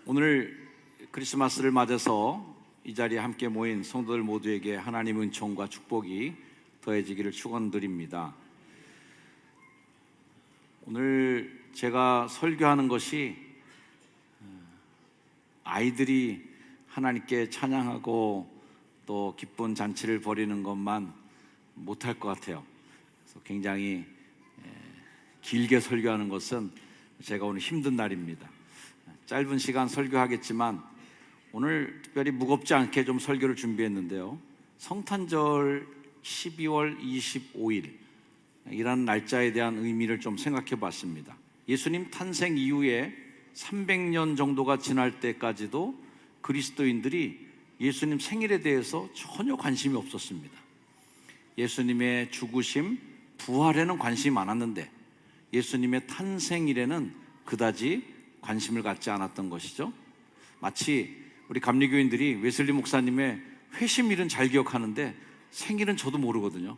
오늘 크리스마스를 맞아서 이 자리에 함께 모인 성도들 모두에게 하나님의 은총과 축복이 더해지기를 축원드립니다. 오늘 제가 설교하는 것이 아이들이 하나님께 찬양하고 또 기쁜 잔치를 벌이는 것만 못할 것 같아요. 그래서 굉장히 길게 설교하는 것은 제가 오늘 힘든 날입니다. 짧은 시간 설교하겠지만 오늘 특별히 무겁지 않게 좀 설교를 준비했는데요, 성탄절 12월 25일 이라는 날짜에 대한 의미를 좀 생각해 봤습니다. 예수님 탄생 이후에 300년 정도가 지날 때까지도 그리스도인들이 예수님 생일에 대해서 전혀 관심이 없었습니다. 예수님의 죽으심, 부활에는 관심이 많았는데 예수님의 탄생일에는 그다지 관심을 갖지 않았던 것이죠. 마치 우리 감리교인들이 웨슬리 목사님의 회심일은 잘 기억하는데 생일은 저도 모르거든요.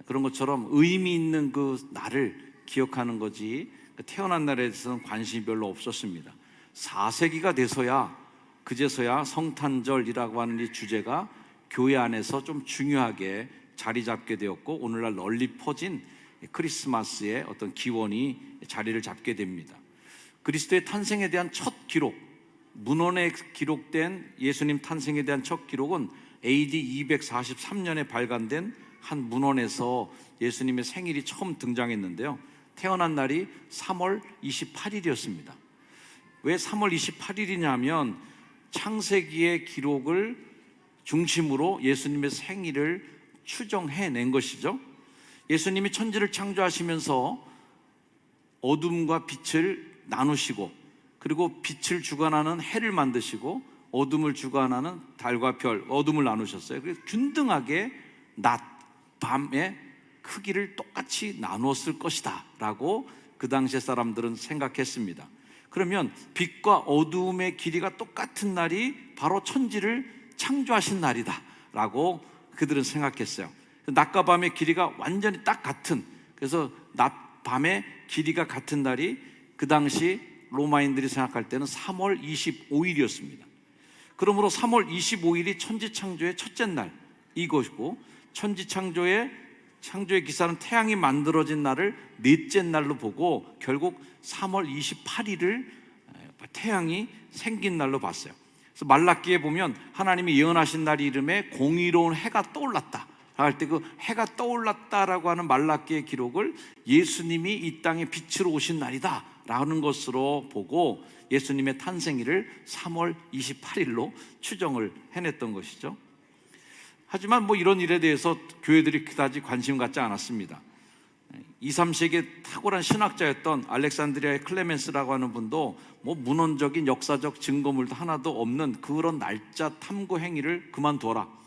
그런 것처럼 의미 있는 그 날을 기억하는 거지 태어난 날에 대해서는 관심이 별로 없었습니다. 4세기가 돼서야 그제서야 성탄절이라고 하는 이 주제가 교회 안에서 좀 중요하게 자리 잡게 되었고 오늘날 널리 퍼진 크리스마스의 어떤 기원이 자리를 잡게 됩니다. 그리스도의 탄생에 대한 첫 기록, 문헌에 기록된 예수님 탄생에 대한 첫 기록은 AD 243년에 발간된 한 문헌에서 예수님의 생일이 처음 등장했는데요, 태어난 날이 3월 28일이었습니다. 왜 3월 28일이냐면 창세기의 기록을 중심으로 예수님의 생일을 추정해낸 것이죠. 예수님이 천지를 창조하시면서 어둠과 빛을 나누시고, 그리고 빛을 주관하는 해를 만드시고 어둠을 주관하는 달과 별, 어둠을 나누셨어요. 그래서 균등하게 낮, 밤의 크기를 똑같이 나누었을 것이다 라고 그 당시의 사람들은 생각했습니다. 그러면 빛과 어둠의 길이가 똑같은 날이 바로 천지를 창조하신 날이다 라고 그들은 생각했어요. 낮과 밤의 길이가 완전히 딱 같은, 그래서 낮, 밤의 길이가 같은 날이 그 당시 로마인들이 생각할 때는 3월 25일이었습니다. 그러므로 3월 25일이 천지창조의 첫째 날 이것이고, 천지창조의 기사는 태양이 만들어진 날을 넷째 날로 보고 결국 3월 28일을 태양이 생긴 날로 봤어요. 그래서 말라기에 보면 하나님이 예언하신 날 이름에 공의로운 해가 떠올랐다 할 때 그 해가 떠올랐다라고 하는 말라기의 기록을 예수님이 이 땅에 빛으로 오신 날이다 라는 것으로 보고 예수님의 탄생일을 3월 28일로 추정을 해냈던 것이죠. 하지만 이런 일에 대해서 교회들이 그다지 관심 갖지 않았습니다. 2, 3세기에 탁월한 신학자였던 알렉산드리아의 클레멘스라고 하는 분도 문헌적인 역사적 증거물도 하나도 없는 그런 날짜 탐구 행위를 그만둬라.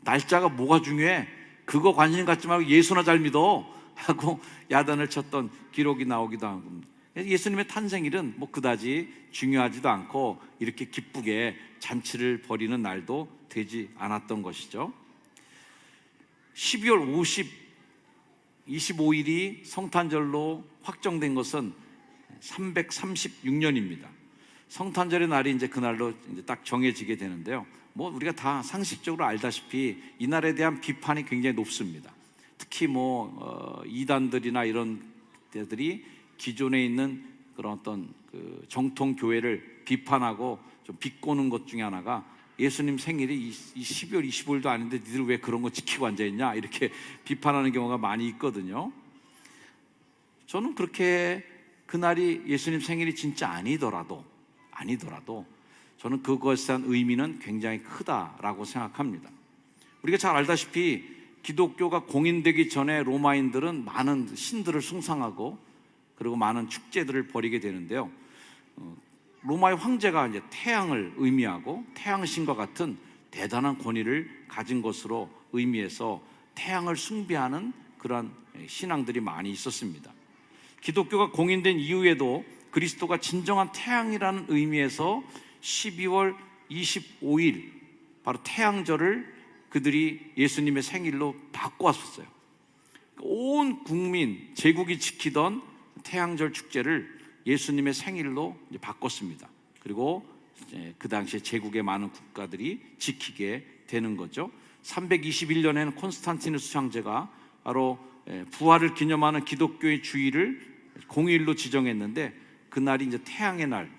날짜가 뭐가 중요해? 그거 관심 갖지 말고 예수나 잘 믿어 하고 야단을 쳤던 기록이 나오기도 합니다. 예수님의 탄생일은 그다지 중요하지도 않고 이렇게 기쁘게 잔치를 벌이는 날도 되지 않았던 것이죠. 12월 25일이 성탄절로 확정된 것은 336년입니다. 성탄절의 날이 이제 그날로 이제 딱 정해지게 되는데요. 우리가 다 상식적으로 알다시피 이 날에 대한 비판이 굉장히 높습니다. 특히 이단들이나 이런 데들이 기존에 있는 그런 어떤 그 정통 교회를 비판하고 좀 비꼬는 것 중에 하나가 예수님 생일이 이 12월 25일도 아닌데 니들 왜 그런 거 지키고 앉아있냐 이렇게 비판하는 경우가 많이 있거든요. 저는 그렇게 그날이 예수님 생일이 진짜 아니더라도 저는 그것에 대한 의미는 굉장히 크다라고 생각합니다. 우리가 잘 알다시피 기독교가 공인되기 전에 로마인들은 많은 신들을 숭상하고 그리고 많은 축제들을 벌이게 되는데요, 로마의 황제가 이제 태양을 의미하고 태양신과 같은 대단한 권위를 가진 것으로 의미해서 태양을 숭배하는 그런 신앙들이 많이 있었습니다. 기독교가 공인된 이후에도 그리스도가 진정한 태양이라는 의미에서 12월 25일 바로 태양절을 그들이 예수님의 생일로 바꿔왔었어요. 온 국민, 제국이 지키던 태양절 축제를 예수님의 생일로 이제 바꿨습니다. 그리고 그 당시에 제국의 많은 국가들이 지키게 되는 거죠. 321년에는 콘스탄티누스 황제가 바로 부활을 기념하는 기독교의 주일을 공휴일로 지정했는데, 그날이 이제 태양의 날,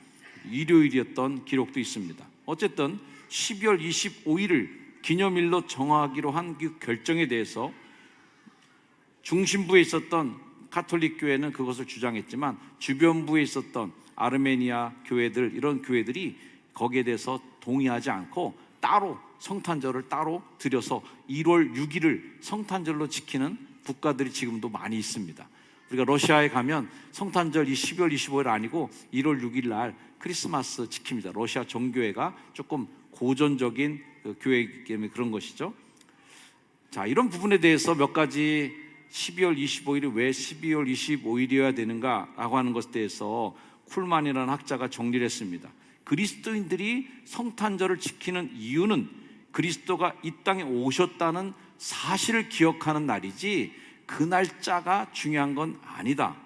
일요일이었던 기록도 있습니다. 어쨌든 12월 25일을 기념일로 정하기로 한 그 결정에 대해서 중심부에 있었던 가톨릭 교회는 그것을 주장했지만, 주변부에 있었던 아르메니아 교회들, 이런 교회들이 거기에 대해서 동의하지 않고 따로 성탄절을 따로 들여서 1월 6일을 성탄절로 지키는 국가들이 지금도 많이 있습니다. 우리가 러시아에 가면 성탄절이 12월 25일 아니고 1월 6일 날 크리스마스 지킵니다. 러시아 종교회가 조금 고전적인 교회이기 때문에 그런 것이죠. 자, 이런 부분에 대해서 몇 가지 12월 25일이 왜 12월 25일이어야 되는가라고 하는 것에 대해서 쿨만이라는 학자가 정리를 했습니다. 그리스도인들이 성탄절을 지키는 이유는 그리스도가 이 땅에 오셨다는 사실을 기억하는 날이지 그 날짜가 중요한 건 아니다.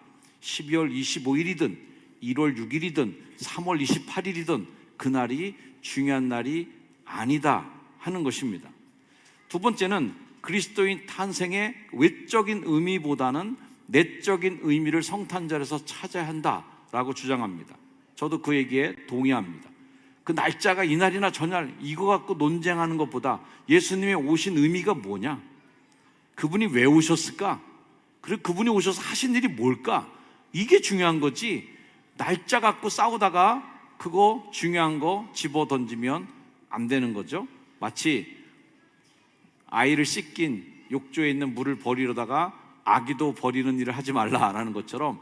12월 25일이든 1월 6일이든 3월 28일이든 그날이 중요한 날이 아니다 하는 것입니다. 두 번째는 그리스도인 탄생의 외적인 의미보다는 내적인 의미를 성탄절에서 찾아야 한다라고 주장합니다. 저도 그 얘기에 동의합니다. 그 날짜가 이날이나 저날 이거 갖고 논쟁하는 것보다 예수님의 오신 의미가 뭐냐? 그분이 왜 오셨을까? 그리고 그분이 오셔서 하신 일이 뭘까? 이게 중요한 거지, 날짜 갖고 싸우다가 그거 중요한 거 집어 던지면 안 되는 거죠. 마치 아이를 씻긴 욕조에 있는 물을 버리려다가 아기도 버리는 일을 하지 말라라는 것처럼,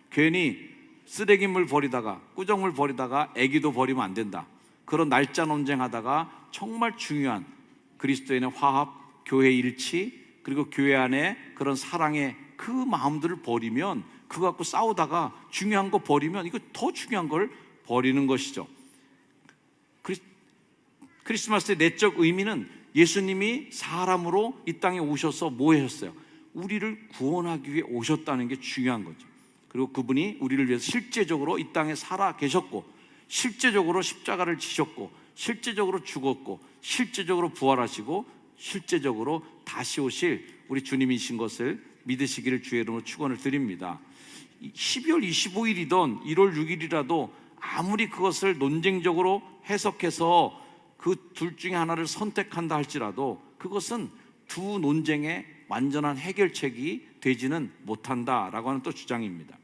괜히 쓰레기물 버리다가 꾸정물 버리다가 아기도 버리면 안 된다. 그런 날짜 논쟁하다가 정말 중요한 그리스도인의 화합, 교회 일치, 그리고 교회 안에 그런 사랑의 그 마음들을 버리면, 그거 갖고 싸우다가 중요한 거 버리면 이거 더 중요한 걸 버리는 것이죠. 크리스마스의 내적 의미는 예수님이 사람으로 이 땅에 오셔서 뭐 하셨어요? 우리를 구원하기 위해 오셨다는 게 중요한 거죠. 그리고 그분이 우리를 위해서 실제적으로 이 땅에 살아 계셨고, 실제적으로 십자가를 지셨고, 실제적으로 죽었고, 실제적으로 부활하시고, 실제적으로 다시 오실 우리 주님이신 것을 믿으시기를 주의 이름으로 축원을 드립니다. 12월 25일이든 1월 6일이라도 아무리 그것을 논쟁적으로 해석해서 그 둘 중에 하나를 선택한다 할지라도 그것은 두 논쟁의 완전한 해결책이 되지는 못한다라고 하는 또 주장입니다.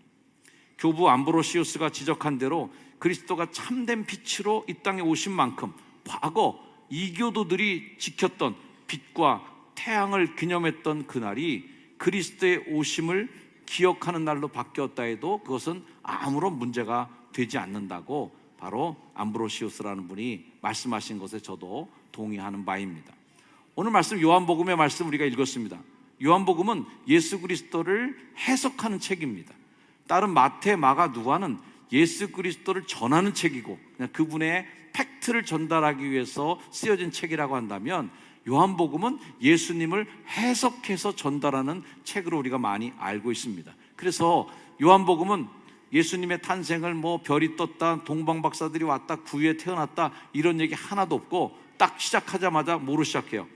교부 암브로시우스가 지적한 대로 그리스도가 참된 빛으로 이 땅에 오신 만큼 과거 이교도들이 지켰던 빛과 태양을 기념했던 그날이 그리스도의 오심을 기억하는 날로 바뀌었다 해도 그것은 아무런 문제가 되지 않는다고 바로 암브로시우스라는 분이 말씀하신 것에 저도 동의하는 바입니다. 오늘 말씀 요한복음의 말씀 우리가 읽었습니다. 요한복음은 예수 그리스도를 해석하는 책입니다. 다른 마태, 마가, 누가는 예수 그리스도를 전하는 책이고 그냥 그분의 팩트를 전달하기 위해서 쓰여진 책이라고 한다면, 요한복음은 예수님을 해석해서 전달하는 책으로 우리가 많이 알고 있습니다. 그래서 요한복음은 예수님의 탄생을 뭐 별이 떴다, 동방박사들이 왔다, 구유에 태어났다 이런 얘기 하나도 없고 딱 시작하자마자 뭐로 시작해요?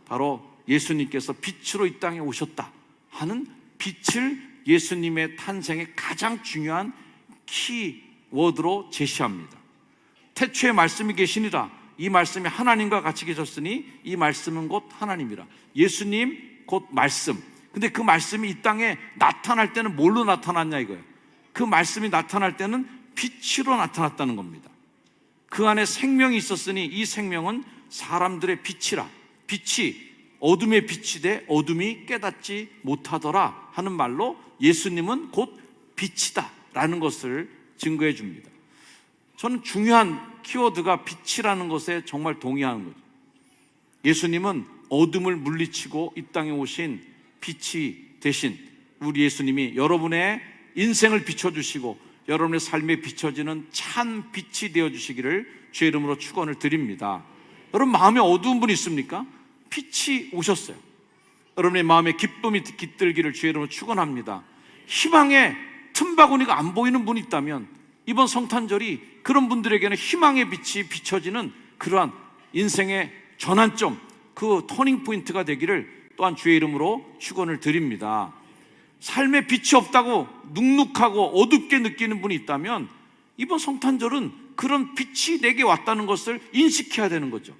바로 예수님께서 빛으로 이 땅에 오셨다 하는, 빛을 예수님의 탄생의 가장 중요한 키워드로 제시합니다. 태초에 말씀이 계시니라, 이 말씀이 하나님과 같이 계셨으니 이 말씀은 곧 하나님이라. 예수님 곧 말씀. 근데 그 말씀이 이 땅에 나타날 때는 뭘로 나타났냐 이거예요. 그 말씀이 나타날 때는 빛으로 나타났다는 겁니다. 그 안에 생명이 있었으니 이 생명은 사람들의 빛이라. 빛이 어둠의 빛이 돼 어둠이 깨닫지 못하더라 하는 말로 예수님은 곧 빛이다 라는 것을 증거해 줍니다. 저는 중요한 키워드가 빛이라는 것에 정말 동의하는 거죠. 예수님은 어둠을 물리치고 이 땅에 오신 빛이 되신 우리 예수님이 여러분의 인생을 비춰주시고 여러분의 삶에 비춰지는 찬 빛이 되어주시기를 주의 이름으로 축원을 드립니다. 여러분 마음에 어두운 분 있습니까? 빛이 오셨어요. 여러분의 마음에 기쁨이 깃들기를 주의 이름으로 축원합니다. 희망의 틈바구니가 안 보이는 분이 있다면 이번 성탄절이 그런 분들에게는 희망의 빛이 비춰지는 그러한 인생의 전환점, 그 터닝 포인트가 되기를 또한 주의 이름으로 축원을 드립니다. 삶에 빛이 없다고 눅눅하고 어둡게 느끼는 분이 있다면 이번 성탄절은 그런 빛이 내게 왔다는 것을 인식해야 되는 거죠.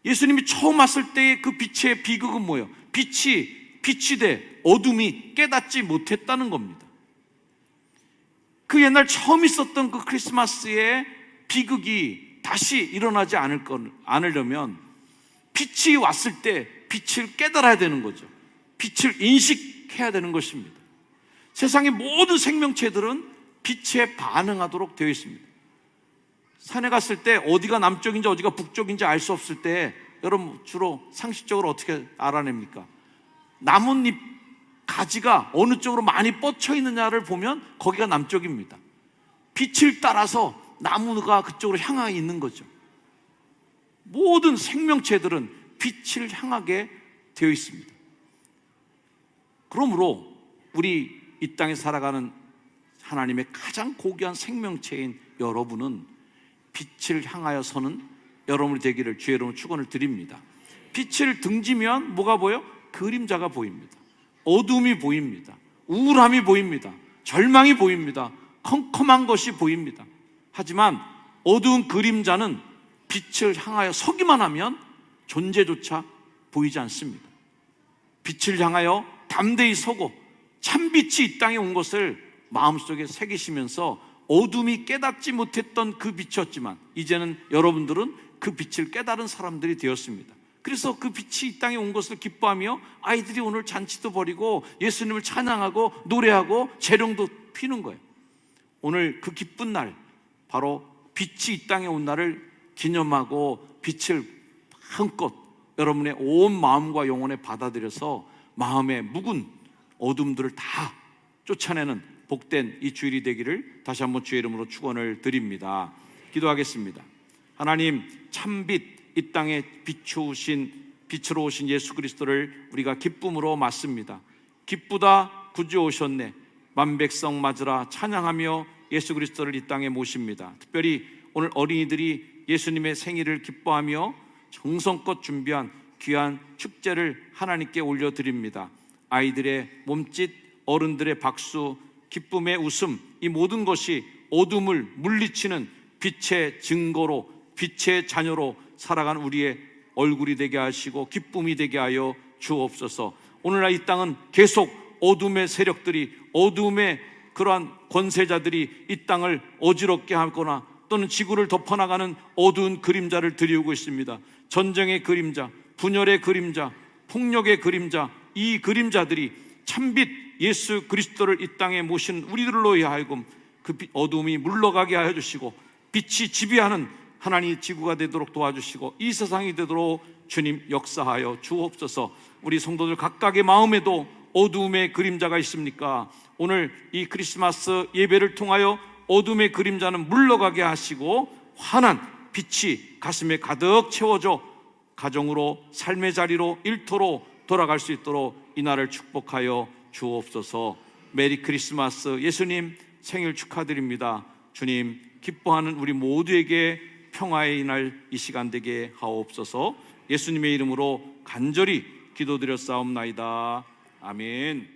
예수님이 처음 왔을 때의 그 빛의 비극은 뭐예요? 빛이 돼 어둠이 깨닫지 못했다는 겁니다. 그 옛날 처음 있었던 그 크리스마스의 비극이 다시 일어나지 않으려면 빛이 왔을 때 빛을 깨달아야 되는 거죠. 빛을 인식해야 되는 것입니다. 세상의 모든 생명체들은 빛에 반응하도록 되어 있습니다. 산에 갔을 때 어디가 남쪽인지 어디가 북쪽인지 알 수 없을 때 여러분 주로 상식적으로 어떻게 알아냅니까? 나뭇잎 가지가 어느 쪽으로 많이 뻗쳐 있느냐를 보면 거기가 남쪽입니다. 빛을 따라서 나무가 그쪽으로 향해 있는 거죠. 모든 생명체들은 빛을 향하게 되어 있습니다. 그러므로 우리 이 땅에 살아가는 하나님의 가장 고귀한 생명체인 여러분은 빛을 향하여 서는 여러분이 되기를 주의 이름으로 축원을 드립니다. 빛을 등지면 뭐가 보여? 그림자가 보입니다. 어둠이 보입니다. 우울함이 보입니다. 절망이 보입니다. 컴컴한 것이 보입니다. 하지만 어두운 그림자는 빛을 향하여 서기만 하면 존재조차 보이지 않습니다. 빛을 향하여 담대히 서고 참빛이 이 땅에 온 것을 마음속에 새기시면서 어둠이 깨닫지 못했던 그 빛이었지만 이제는 여러분들은 그 빛을 깨달은 사람들이 되었습니다. 그래서 그 빛이 이 땅에 온 것을 기뻐하며 아이들이 오늘 잔치도 벌이고 예수님을 찬양하고 노래하고 재롱도 피는 거예요. 오늘 그 기쁜 날, 바로 빛이 이 땅에 온 날을 기념하고 빛을 한껏 여러분의 온 마음과 영혼에 받아들여서 마음의 묵은 어둠들을 다 쫓아내는 복된 이 주일이 되기를 다시 한번 주의 이름으로 축원을 드립니다. 기도하겠습니다. 하나님, 참빛 이 땅에 빛으로 오신 예수 그리스도를 우리가 기쁨으로 맞습니다. 기쁘다 구주 오셨네, 만백성 맞으라 찬양하며 예수 그리스도를 이 땅에 모십니다. 특별히 오늘 어린이들이 예수님의 생일을 기뻐하며 정성껏 준비한 귀한 축제를 하나님께 올려드립니다. 아이들의 몸짓, 어른들의 박수, 기쁨의 웃음, 이 모든 것이 어둠을 물리치는 빛의 증거로, 빛의 자녀로 살아간 우리의 얼굴이 되게 하시고 기쁨이 되게 하여 주옵소서. 오늘날 이 땅은 계속 어둠의 세력들이, 어둠의 그러한 권세자들이 이 땅을 어지럽게 하거나 또는 지구를 덮어나가는 어두운 그림자를 들이우고 있습니다. 전쟁의 그림자, 분열의 그림자, 폭력의 그림자, 이 그림자들이 참빛 예수 그리스도를 이 땅에 모신 우리들로 하여금 그 어둠이 물러가게 하여 주시고 빛이 지배하는 하나님 지구가 되도록 도와주시고 이 세상이 되도록 주님 역사하여 주옵소서. 우리 성도들 각각의 마음에도 어둠의 그림자가 있습니까? 오늘 이 크리스마스 예배를 통하여 어둠의 그림자는 물러가게 하시고 환한 빛이 가슴에 가득 채워져 가정으로, 삶의 자리로, 일터로 돌아갈 수 있도록 이 날을 축복하여 주옵소서. 메리 크리스마스. 예수님 생일 축하드립니다. 주님, 기뻐하는 우리 모두에게 평화의 이날 이 시간 되게 하옵소서. 예수님의 이름으로 간절히 기도드렸사옵나이다. 아멘.